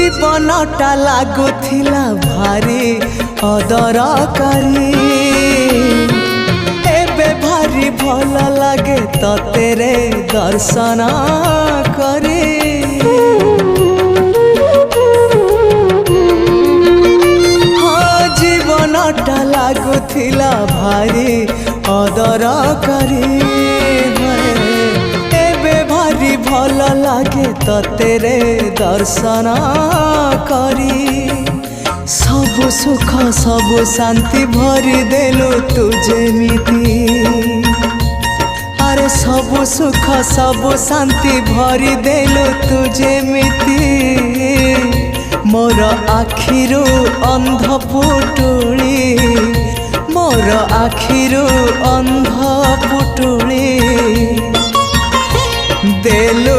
जीवनटा लागुथिला भारी अदरकारी एबे भारी भल लागे तेरे दर्शन करे। हाँ जीवनटा लागुथिला भारी अदरकारी भारी भल लागे तेरे दर्शन करी। सबु सुख सबु शांति भरी देलु तू जेमिति अरे सबु सुख सबु शांति भरी देलु तू जेमिति मोर आखिरु अंध पुटुली मोर आखिरु अंध पुटुली देलु